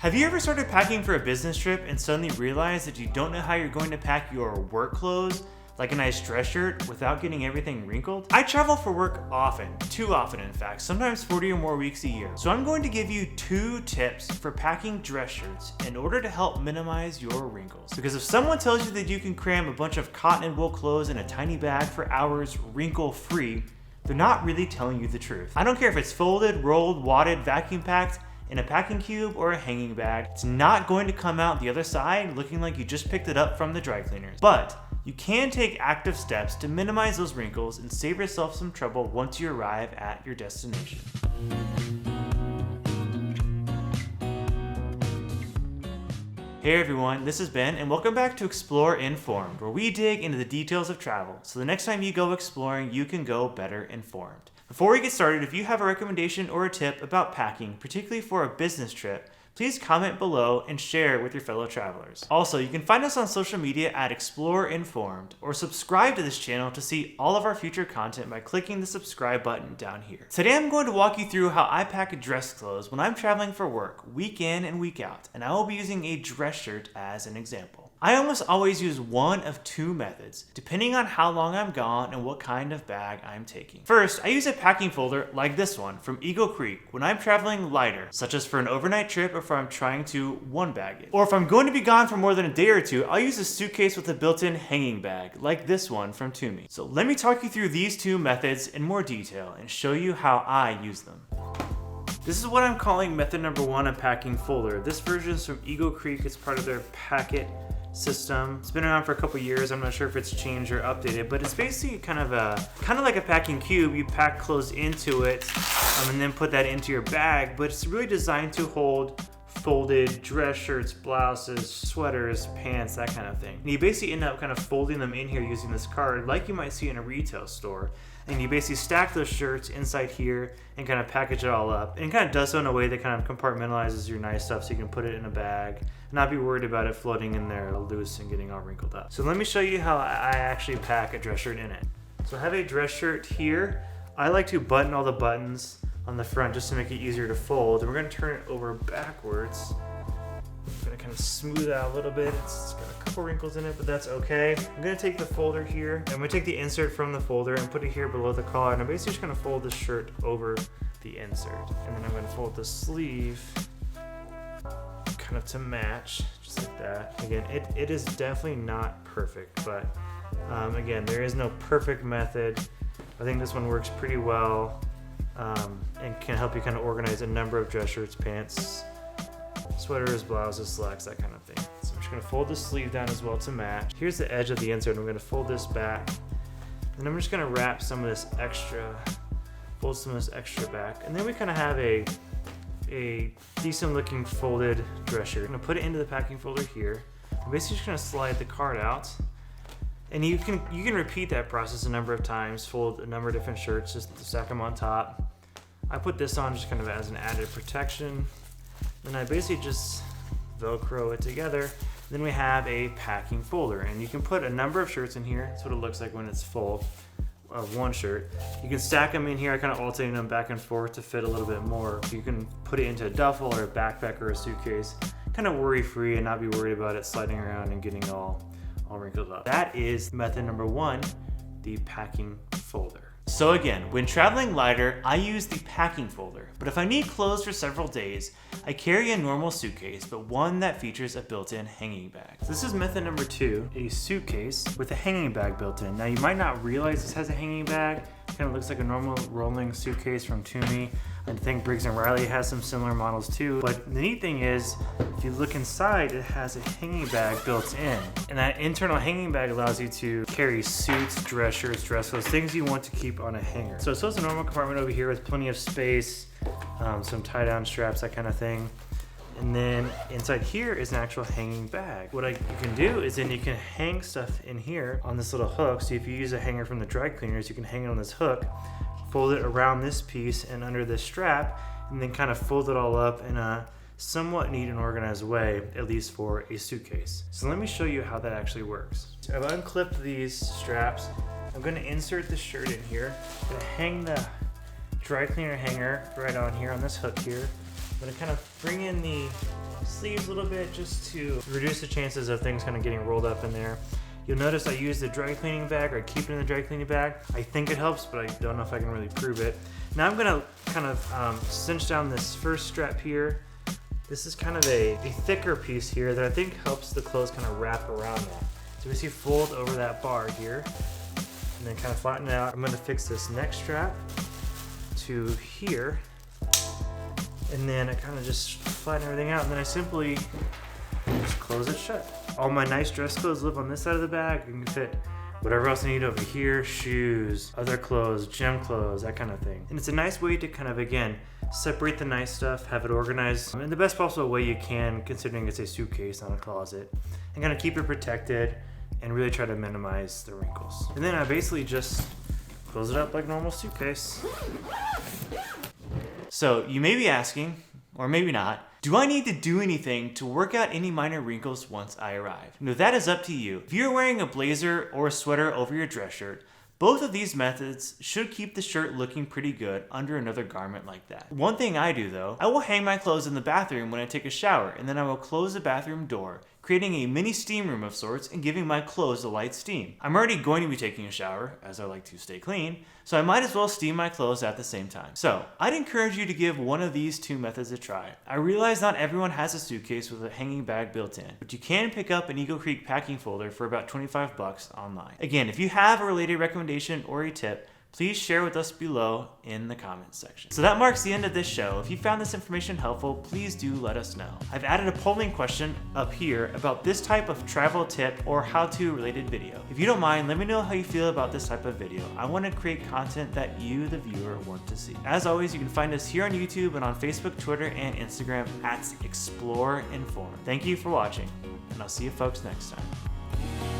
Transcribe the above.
Have you ever started packing for a business trip and suddenly realized that you don't know how you're going to pack your work clothes, like a nice dress shirt, without getting everything wrinkled? I travel for work often, too often in fact, sometimes 40 or more weeks a year. So I'm going to give you 2 tips for packing dress shirts in order to help minimize your wrinkles. Because if someone tells you that you can cram a bunch of cotton and wool clothes in a tiny bag for hours wrinkle-free, they're not really telling you the truth. I don't care if it's folded, rolled, wadded, vacuum packed, in a packing cube or a hanging bag, it's not going to come out the other side looking like you just picked it up from the dry cleaners. But you can take active steps to minimize those wrinkles and save yourself some trouble once you arrive at your destination. Hey everyone, this is Ben, and welcome back to Explore Informed, where we dig into the details of travel, so the next time you go exploring, you can go better informed. Before we get started, if you have a recommendation or a tip about packing, particularly for a business trip, please comment below and share with your fellow travelers. Also, you can find us on social media at Explore Informed, or subscribe to this channel to see all of our future content by clicking the subscribe button down here. Today I'm going to walk you through how I pack dress clothes when I'm traveling for work, week in and week out, and I will be using a dress shirt as an example. I almost always use one of 2 methods, depending on how long I'm gone and what kind of bag I'm taking. First, I use a packing folder like this one from Eagle Creek when I'm traveling lighter, such as for an overnight trip or if I'm trying to one bag it. Or if I'm going to be gone for more than a day or 2, I'll use a suitcase with a built-in hanging bag, like this one from Tumi. So let me talk you through these 2 methods in more detail and show you how I use them. This is what I'm calling method number 1, a packing folder. This version is from Eagle Creek. It's part of their packet system. It's been around for a couple years. I'm not sure if it's changed or updated, but it's basically kind of like a packing cube. You pack clothes into it and then put that into your bag, but it's really designed to hold folded dress shirts, blouses, sweaters, pants, that kind of thing. And you basically end up kind of folding them in here using this card like you might see in a retail store. And you basically stack those shirts inside here and kind of package it all up. And it kind of does so in a way that kind of compartmentalizes your nice stuff so you can put it in a bag and not be worried about it floating in there loose and getting all wrinkled up. So let me show you how I actually pack a dress shirt in it. So I have a dress shirt here. I like to button all the buttons on the front just to make it easier to fold. And we're gonna turn it over backwards. I'm gonna kind of smooth out a little bit. It's got a couple wrinkles in it, but that's okay. I'm gonna take the folder here. I'm gonna take the insert from the folder and put it here below the collar. And I'm basically just gonna fold this shirt over the insert. And then I'm gonna fold the sleeve kind of to match, just like that. Again, it is definitely not perfect, but again, there is no perfect method. I think this one works pretty well and can help you kind of organize a number of dress shirts, pants, sweaters, blouses, slacks, that kind of thing. So I'm just gonna fold the sleeve down as well to match. Here's the edge of the insert. I'm gonna fold this back. And I'm just gonna wrap some of this extra, fold some of this extra back. And then we kind of have a decent looking folded dress shirt. I'm gonna put it into the packing folder here. I'm basically just gonna slide the card out. And you can repeat that process a number of times, fold a number of different shirts, just stack them on top. I put this on just kind of as an added protection. Then I basically just Velcro it together. Then we have a packing folder, and you can put a number of shirts in here. That's what it looks like when it's full of one shirt. You can stack them in here. I kind of alternate them back and forth to fit a little bit more. You can put it into a duffel or a backpack or a suitcase, kind of worry-free and not be worried about it sliding around and getting all wrinkled up. That is method number 1, the packing folder. So again, when traveling lighter, I use the packing folder, but if I need clothes for several days, I carry a normal suitcase, but one that features a built-in hanging bag. So this is method number 2, a suitcase with a hanging bag built in. Now you might not realize this has a hanging bag. It kind of looks like a normal rolling suitcase from Tumi. I think Briggs & Riley has some similar models too. But the neat thing is, if you look inside, it has a hanging bag built in. And that internal hanging bag allows you to carry suits, dress shirts, dress clothes, things you want to keep on a hanger. So it's a normal compartment over here with plenty of space, some tie-down straps, that kind of thing. And then inside here is an actual hanging bag. What you can do is then you can hang stuff in here on this little hook. So if you use a hanger from the dry cleaners, you can hang it on this hook, fold it around this piece and under this strap, and then kind of fold it all up in a somewhat neat and organized way, at least for a suitcase. So let me show you how that actually works. So I've unclipped these straps. I'm gonna insert the shirt in here. I'm gonna hang the dry cleaner hanger right on here on this hook here. I'm gonna kind of bring in the sleeves a little bit just to reduce the chances of things kind of getting rolled up in there. You'll notice I use the dry cleaning bag, or I keep it in the dry cleaning bag. I think it helps, but I don't know if I can really prove it. Now I'm gonna kind of cinch down this first strap here. This is kind of a thicker piece here that I think helps the clothes kind of wrap around that. So we see fold over that bar here, and then kind of flatten it out. I'm gonna fix this neck strap to here, and then I kind of just flatten everything out, and then I simply just close it shut. All my nice dress clothes live on this side of the bag. You can fit whatever else I need over here, shoes, other clothes, gym clothes, that kind of thing. And it's a nice way to kind of, again, separate the nice stuff, have it organized in the best possible way you can, considering it's a suitcase, not a closet, and kind of keep it protected and really try to minimize the wrinkles. And then I basically just close it up like a normal suitcase. So you may be asking, or maybe not, do I need to do anything to work out any minor wrinkles once I arrive? No, that is up to you. If you're wearing a blazer or a sweater over your dress shirt, both of these methods should keep the shirt looking pretty good under another garment like that. One thing I do though, I will hang my clothes in the bathroom when I take a shower, and then I will close the bathroom door, creating a mini steam room of sorts and giving my clothes a light steam. I'm already going to be taking a shower, as I like to stay clean, so I might as well steam my clothes at the same time. So I'd encourage you to give one of these two methods a try. I realize not everyone has a suitcase with a hanging bag built in, but you can pick up an Eagle Creek packing folder for about 25 bucks online. Again, if you have a related recommendation or a tip, please share with us below in the comments section. So that marks the end of this show. If you found this information helpful, please do let us know. I've added a polling question up here about this type of travel tip or how-to related video. If you don't mind, let me know how you feel about this type of video. I want to create content that you, the viewer, want to see. As always, you can find us here on YouTube and on Facebook, Twitter, and Instagram at Explore Informed. Thank you for watching, and I'll see you folks next time.